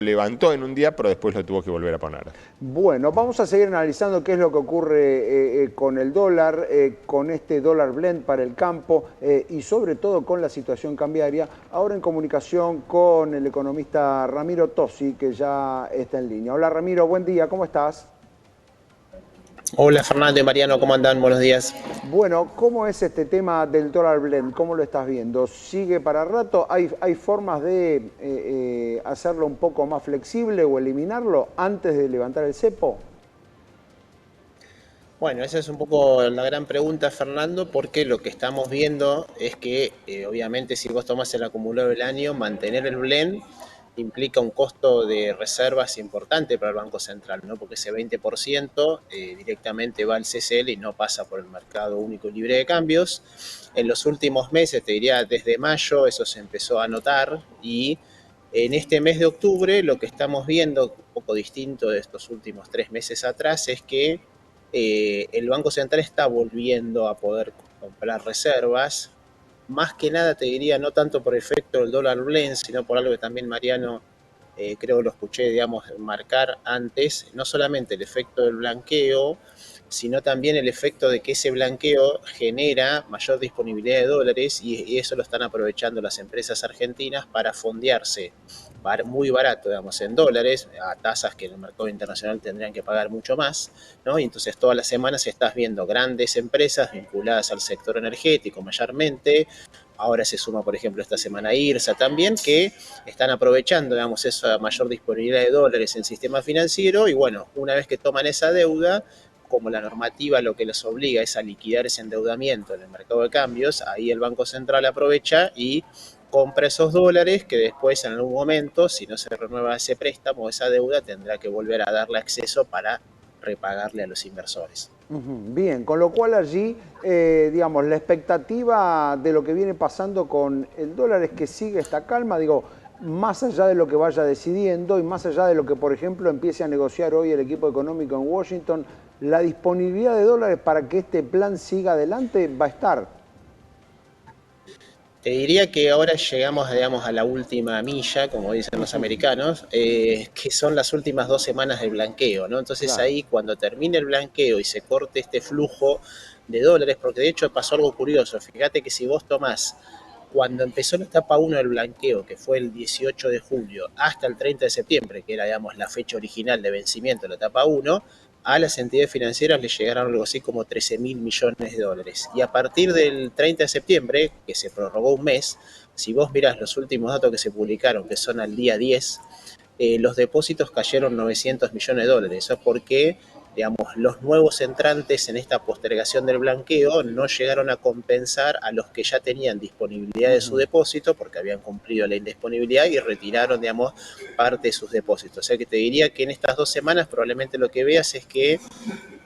levantó en un día, pero después lo tuvo que volver a poner. Bueno, vamos a seguir analizando qué es lo que ocurre con el dólar, con este dólar blend para el campo y sobre todo con la situación cambiaria. Ahora en comunicación con el economista Ramiro Tosi, que ya está en línea. Hola Ramiro, buen día, ¿cómo estás? Hola Fernando y Mariano, ¿cómo andan? Buenos días. Bueno, ¿cómo es este tema del dólar blend? ¿Cómo lo estás viendo? ¿Sigue para rato? ¿Hay formas de hacerlo un poco más flexible o eliminarlo antes de levantar el cepo? Bueno, esa es un poco la gran pregunta, Fernando, porque lo que estamos viendo es que obviamente si vos tomás el acumulado del año, mantener el blend implica un costo de reservas importante para el Banco Central, ¿no? Porque ese 20% directamente va al CCL y no pasa por el mercado único y libre de cambios. En los últimos meses, te diría desde mayo, eso se empezó a notar y en este mes de octubre lo que estamos viendo, un poco distinto de estos últimos 3 meses atrás, es que el Banco Central está volviendo a poder comprar reservas, más que nada te diría no tanto por efecto del dólar blend, sino por algo que también Mariano creo que lo escuché, digamos, marcar antes, no solamente el efecto del blanqueo, sino también el efecto de que ese blanqueo genera mayor disponibilidad de dólares y eso lo están aprovechando las empresas argentinas para fondearse muy barato, digamos, en dólares, a tasas que en el mercado internacional tendrían que pagar mucho más, ¿no? Y entonces todas las semanas estás viendo grandes empresas vinculadas al sector energético mayormente. Ahora se suma, por ejemplo, esta semana IRSA también, que están aprovechando, digamos, esa mayor disponibilidad de dólares en el sistema financiero y bueno, una vez que toman esa deuda, como la normativa lo que les obliga es a liquidar ese endeudamiento en el mercado de cambios, ahí el Banco Central aprovecha y compra esos dólares que después en algún momento, si no se renueva ese préstamo, esa deuda, tendrá que volver a darle acceso para repagarle a los inversores. Bien, con lo cual allí, digamos, la expectativa de lo que viene pasando con el dólar es que sigue esta calma, digo, más allá de lo que vaya decidiendo y más allá de lo que, por ejemplo, empiece a negociar hoy el equipo económico en Washington, la disponibilidad de dólares para que este plan siga adelante va a estar. Te diría que ahora llegamos, digamos, a la última milla, como dicen los americanos, que son las últimas 2 semanas del blanqueo, ¿no? Entonces Claro. ahí, cuando termine el blanqueo y se corte este flujo de dólares, porque de hecho pasó algo curioso, fíjate que si vos tomás cuando empezó la etapa 1 del blanqueo, que fue el 18 de julio, hasta el 30 de septiembre, que era, digamos, la fecha original de vencimiento de la etapa 1, a las entidades financieras le llegaron algo así como 13.000 millones de dólares. Y a partir del 30 de septiembre, que se prorrogó un mes, si vos mirás los últimos datos que se publicaron, que son al día 10, los depósitos cayeron 900 millones de dólares. Eso es porque, digamos, los nuevos entrantes en esta postergación del blanqueo no llegaron a compensar a los que ya tenían disponibilidad de su depósito porque habían cumplido la indisponibilidad y retiraron, digamos, parte de sus depósitos. O sea que te diría que en estas 2 semanas probablemente lo que veas es que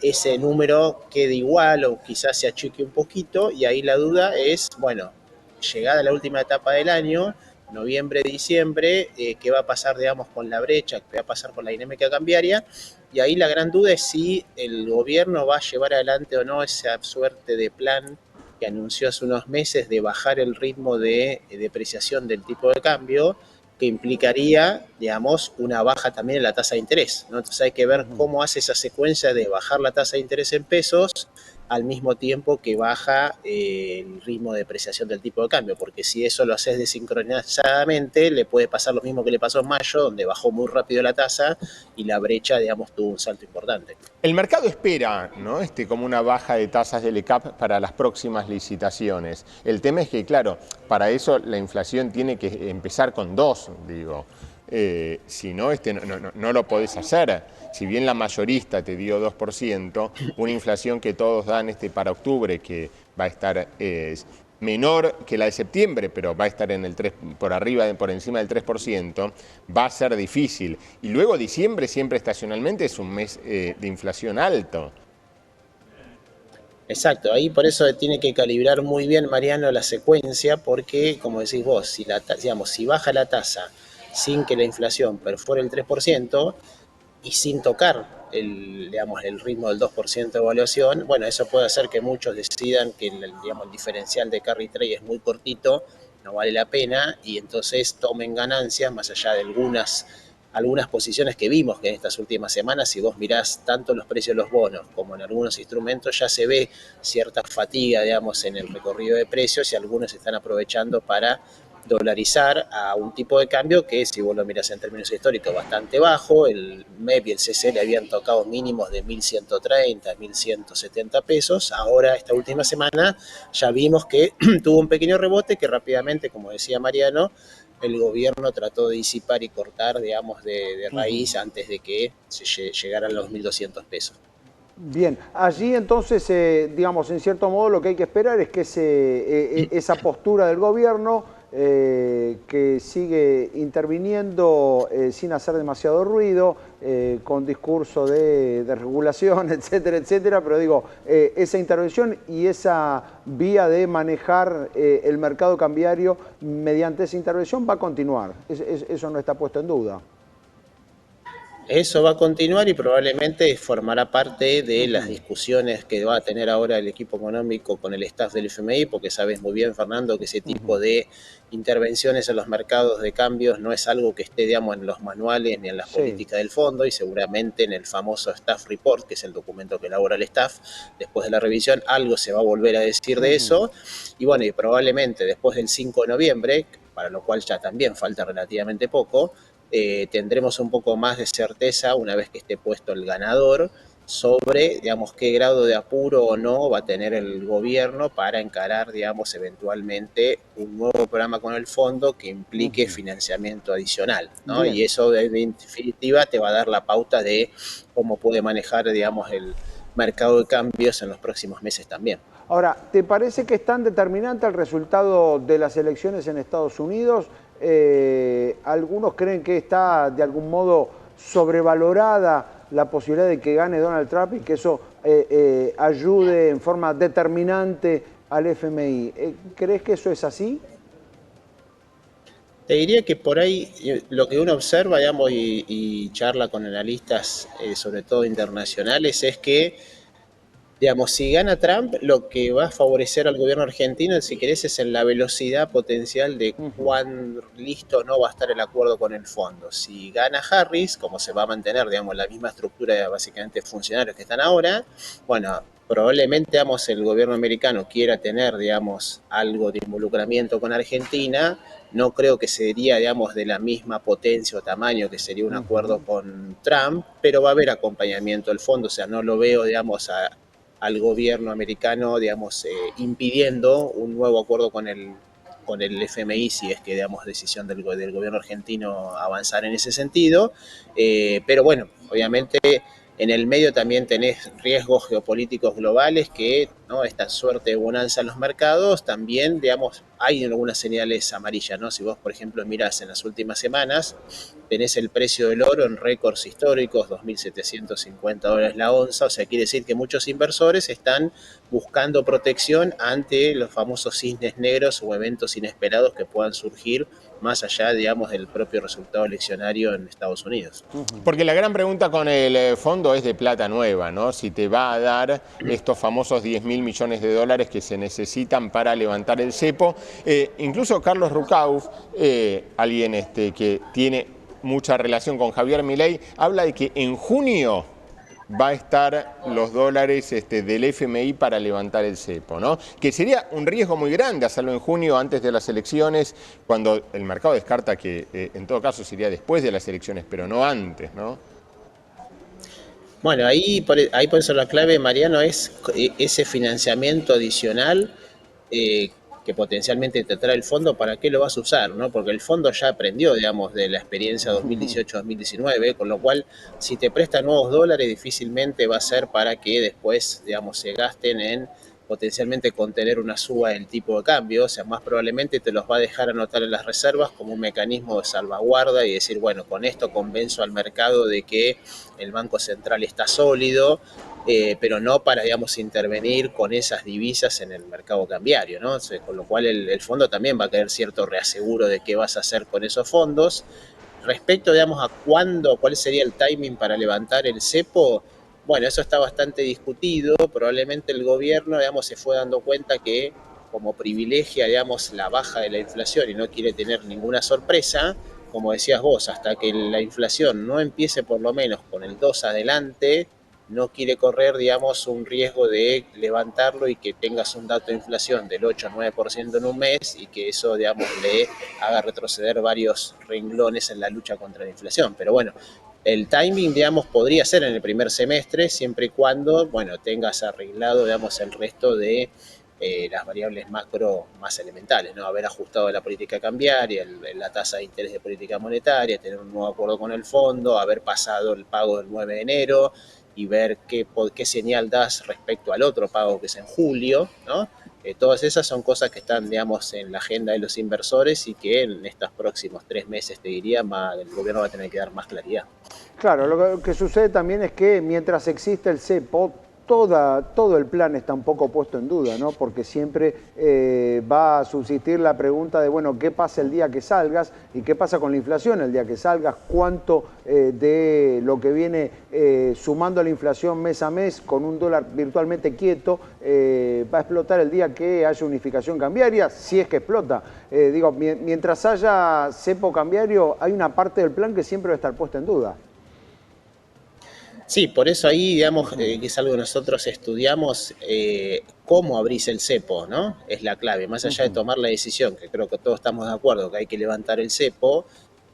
ese número quede igual o quizás se achique un poquito y ahí la duda es, bueno, llegada a la última etapa del año, noviembre, diciembre, qué va a pasar, digamos, con la brecha, qué va a pasar con la dinámica cambiaria, y ahí la gran duda es si el gobierno va a llevar adelante o no esa suerte de plan que anunció hace unos meses de bajar el ritmo de depreciación del tipo de cambio, que implicaría, digamos, una baja también en la tasa de interés, ¿no? Entonces hay que ver cómo hace esa secuencia de bajar la tasa de interés en pesos al mismo tiempo que baja el ritmo de depreciación del tipo de cambio, porque si eso lo haces desincronizadamente, le puede pasar lo mismo que le pasó en mayo, donde bajó muy rápido la tasa y la brecha, digamos, tuvo un salto importante. El mercado espera, ¿no? Como una baja de tasas del ECAP para las próximas licitaciones. El tema es que, claro, para eso la inflación tiene que empezar con 2, digo. Si no, no lo podés hacer. Si bien la mayorista te dio 2%, una inflación que todos dan para octubre, que va a estar menor que la de septiembre, pero va a estar en el 3, por arriba, por encima del 3%, va a ser difícil. Y luego diciembre siempre estacionalmente es un mes de inflación alto. Exacto, ahí por eso tiene que calibrar muy bien Mariano la secuencia, porque como decís vos, digamos, si baja la tasa sin que la inflación perfore el 3% y sin tocar digamos, el ritmo del 2% de evaluación, bueno, eso puede hacer que muchos decidan que digamos, el diferencial de carry trade es muy cortito, no vale la pena, y entonces tomen ganancias más allá de algunas algunas posiciones que vimos que en estas últimas semanas, si vos mirás tanto los precios de los bonos como en algunos instrumentos, ya se ve cierta fatiga, digamos, en el recorrido de precios y algunos están aprovechando para dolarizar a un tipo de cambio que, si vos lo mirás en términos históricos, bastante bajo. El MEP y el CCL habían tocado mínimos de 1.130, 1.170 pesos. Ahora, esta última semana, ya vimos que tuvo un pequeño rebote que rápidamente, como decía Mariano, el gobierno trató de disipar y cortar, digamos, de raíz antes de que se llegaran a los 1.200 pesos. Bien, allí entonces, digamos, en cierto modo lo que hay que esperar es que esa postura del gobierno que sigue interviniendo sin hacer demasiado ruido, con discurso de regulación, etcétera, etcétera, pero digo, esa intervención y esa vía de manejar el mercado cambiario mediante esa intervención va a continuar, eso no está puesto en duda. Eso va a continuar y probablemente formará parte de las discusiones que va a tener ahora el equipo económico con el staff del FMI, porque sabes muy bien, Fernando, que ese tipo de intervenciones en los mercados de cambios no es algo que esté, digamos, en los manuales ni en las políticas del fondo, y seguramente en el famoso Staff Report, que es el documento que elabora el staff, después de la revisión, algo se va a volver a decir de eso. Y bueno, y probablemente después del 5 de noviembre, para lo cual ya también falta relativamente poco, tendremos un poco más de certeza una vez que esté puesto el ganador sobre, digamos, qué grado de apuro o no va a tener el gobierno para encarar, digamos, eventualmente un nuevo programa con el fondo que implique financiamiento adicional, ¿no? Bien. Y eso, en definitiva, te va a dar la pauta de cómo puede manejar, digamos, el mercado de cambios en los próximos meses también. Ahora, ¿te parece que es tan determinante el resultado de las elecciones en Estados Unidos? Algunos creen que está de algún modo sobrevalorada la posibilidad de que gane Donald Trump y que eso ayude en forma determinante al FMI. ¿Crees que eso es así? Te diría que por ahí lo que uno observa, digamos, y charla con analistas, sobre todo internacionales, es que, digamos, si gana Trump, lo que va a favorecer al gobierno argentino, si querés, es en la velocidad potencial de cuán listo o no va a estar el acuerdo con el fondo. Si gana Harris, como se va a mantener, digamos, la misma estructura de básicamente funcionarios que están ahora, bueno, probablemente, digamos, el gobierno americano quiera tener, digamos, algo de involucramiento con Argentina. No creo que sería, digamos, de la misma potencia o tamaño que sería un acuerdo con Trump, pero va a haber acompañamiento del fondo, o sea, no lo veo, digamos, al gobierno americano, digamos, impidiendo un nuevo acuerdo con el FMI, si es que, digamos, decisión del gobierno argentino avanzar en ese sentido. Pero bueno, obviamente en el medio también tenés riesgos geopolíticos globales que, ¿no?, esta suerte de bonanza en los mercados también, digamos, hay algunas señales amarillas, ¿no? Si vos, por ejemplo, mirás en las últimas semanas, tenés el precio del oro en récords históricos, $2.750 la onza, o sea, quiere decir que muchos inversores están buscando protección ante los famosos cisnes negros o eventos inesperados que puedan surgir más allá, digamos, del propio resultado eleccionario en Estados Unidos. Porque la gran pregunta con el fondo es de plata nueva, ¿no? Si te va a dar estos famosos 10.000 millones de dólares que se necesitan para levantar el cepo. Incluso Carlos Rucauf, alguien que tiene mucha relación con Javier Milei, habla de que en junio va a estar los dólares del FMI para levantar el cepo, ¿no? Que sería un riesgo muy grande hacerlo en junio antes de las elecciones, cuando el mercado descarta que en todo caso sería después de las elecciones, pero no antes, ¿no? Bueno, ahí por eso la clave, Mariano, es ese financiamiento adicional que potencialmente te trae el fondo. ¿Para qué lo vas a usar, no? Porque el fondo ya aprendió, digamos, de la experiencia 2018-2019, con lo cual, si te presta nuevos dólares, difícilmente va a ser para que después, digamos, se gasten en potencialmente contener una suba del tipo de cambio. O sea, más probablemente te los va a dejar anotar en las reservas como un mecanismo de salvaguarda y decir, bueno, con esto convenzo al mercado de que el Banco Central está sólido, pero no para, digamos, intervenir con esas divisas en el mercado cambiario, ¿no? O sea, con lo cual el fondo también va a querer cierto reaseguro de qué vas a hacer con esos fondos. Respecto, digamos, a cuál sería el timing para levantar el cepo, bueno, eso está bastante discutido. Probablemente el gobierno, digamos, se fue dando cuenta que como privilegia, digamos, la baja de la inflación y no quiere tener ninguna sorpresa, como decías vos, hasta que la inflación no empiece por lo menos con el 2 adelante, no quiere correr, digamos, un riesgo de levantarlo y que tengas un dato de inflación del 8 o 9% en un mes y que eso, digamos, le haga retroceder varios renglones en la lucha contra la inflación. Pero bueno, el timing, digamos, podría ser en el primer semestre, siempre y cuando, bueno, tengas arreglado, digamos, el resto de las variables macro más elementales, ¿no? Haber ajustado la política cambiaria, la tasa de interés de política monetaria, tener un nuevo acuerdo con el fondo, haber pasado el pago del 9 de enero y ver qué señal das respecto al otro pago que es en julio, ¿no? Todas esas son cosas que están, digamos, en la agenda de los inversores y que en estos próximos 3 meses, te diría, el gobierno va a tener que dar más claridad. Claro, lo que sucede también es que mientras existe el cepo, todo el plan está un poco puesto en duda, ¿no? Porque siempre va a subsistir la pregunta de, bueno, ¿qué pasa el día que salgas? ¿Y qué pasa con la inflación el día que salgas? ¿Cuánto de lo que viene sumando la inflación mes a mes con un dólar virtualmente quieto va a explotar el día que haya unificación cambiaria? Si es que explota. Digo, mientras haya cepo cambiario, hay una parte del plan que siempre va a estar puesta en duda. Sí, por eso ahí, digamos, que es algo que nosotros estudiamos, cómo abrís el cepo, ¿no? Es la clave. Más allá de tomar la decisión, que creo que todos estamos de acuerdo que hay que levantar el cepo,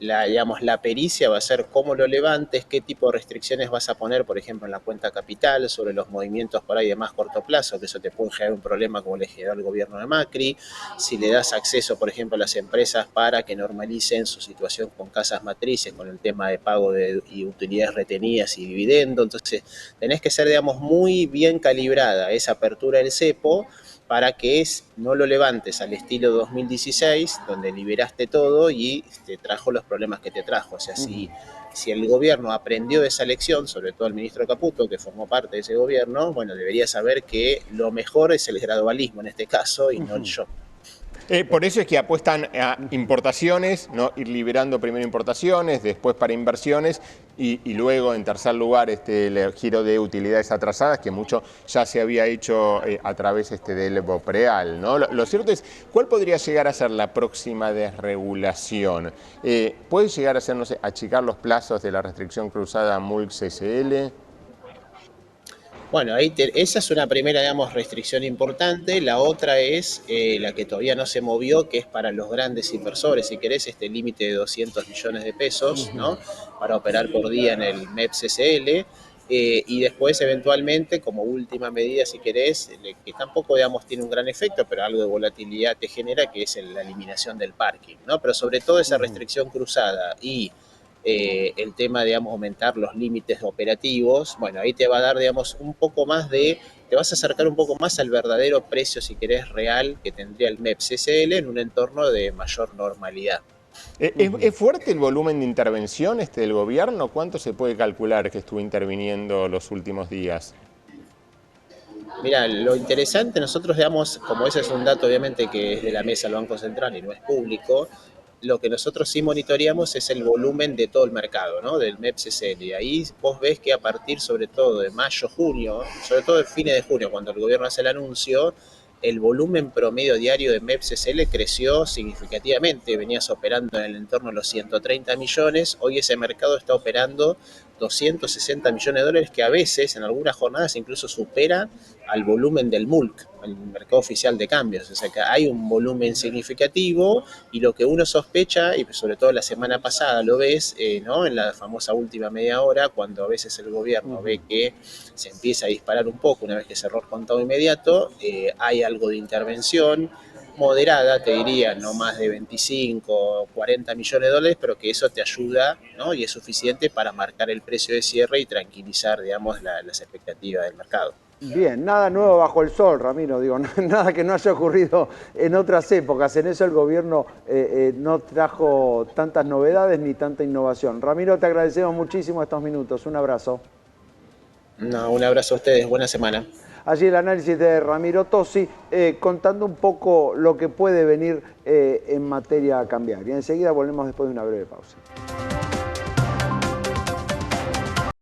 digamos, la pericia va a ser cómo lo levantes, qué tipo de restricciones vas a poner, por ejemplo, en la cuenta capital, sobre los movimientos por ahí de más corto plazo, que eso te puede generar un problema como le generó el gobierno de Macri, si le das acceso, por ejemplo, a las empresas para que normalicen su situación con casas matrices, con el tema de pago y utilidades retenidas y dividendo. Entonces, tenés que ser, digamos, muy bien calibrada esa apertura del cepo para que no lo levantes al estilo 2016, donde liberaste todo y te trajo los problemas que te trajo. O sea, si el gobierno aprendió de esa lección, sobre todo el ministro Caputo, que formó parte de ese gobierno, bueno, debería saber que lo mejor es el gradualismo en este caso y no el shock. Por eso es que apuestan a importaciones, ¿no? Ir liberando primero importaciones, después para inversiones y luego, en tercer lugar, el giro de utilidades atrasadas, que mucho ya se había hecho a través del BOPREAL, ¿no? Lo cierto es, ¿cuál podría llegar a ser la próxima desregulación? ¿Puede llegar a ser, no sé, achicar los plazos de la restricción cruzada MULC-CSL? Bueno, esa es una primera, digamos, restricción importante. La otra es la que todavía no se movió, que es para los grandes inversores, si querés, este límite de 200 millones de pesos, ¿no? Para operar por día en el MEPS-SL. Y después, eventualmente, como última medida, si querés, que tampoco, digamos, tiene un gran efecto, pero algo de volatilidad te genera, que es la eliminación del parking, ¿no? Pero sobre todo esa restricción cruzada y el tema, digamos, aumentar los límites operativos, bueno, ahí te va a dar, digamos, un poco más te vas a acercar un poco más al verdadero precio, si querés, real que tendría el MEPS-SL en un entorno de mayor normalidad. ¿Es fuerte el volumen de intervención del gobierno? ¿Cuánto se puede calcular que estuvo interviniendo los últimos días? Mira, lo interesante, nosotros, digamos, como ese es un dato obviamente que es de la mesa del Banco Central y no es público, lo que nosotros sí monitoreamos es el volumen de todo el mercado, ¿no? Del MEPS-SL. Y ahí vos ves que a partir sobre todo de mayo, junio, sobre todo de fines de junio, cuando el gobierno hace el anuncio, el volumen promedio diario de MEPS-SL creció significativamente. Venías operando en el entorno de los 130 millones, hoy ese mercado está operando 260 millones de dólares, que a veces, en algunas jornadas, incluso supera al volumen del MULC, el mercado oficial de cambios. O sea que hay un volumen significativo y lo que uno sospecha, y sobre todo la semana pasada lo ves, ¿no? En la famosa última media hora, cuando a veces el gobierno ve que se empieza a disparar un poco una vez que cerró el contado inmediato, hay algo de intervención moderada, te diría, no más de 25 o 40 millones de dólares, pero que eso te ayuda, ¿no? Y es suficiente para marcar el precio de cierre y tranquilizar, digamos, las expectativas del mercado. Bien, nada nuevo bajo el sol, Ramiro, digo, nada que no haya ocurrido en otras épocas. En eso el gobierno no trajo tantas novedades ni tanta innovación. Ramiro, te agradecemos muchísimo estos minutos. Un abrazo. No, un abrazo a ustedes, buena semana. Allí el análisis de Ramiro Tosi, contando un poco lo que puede venir en materia cambiaria. Enseguida volvemos después de una breve pausa.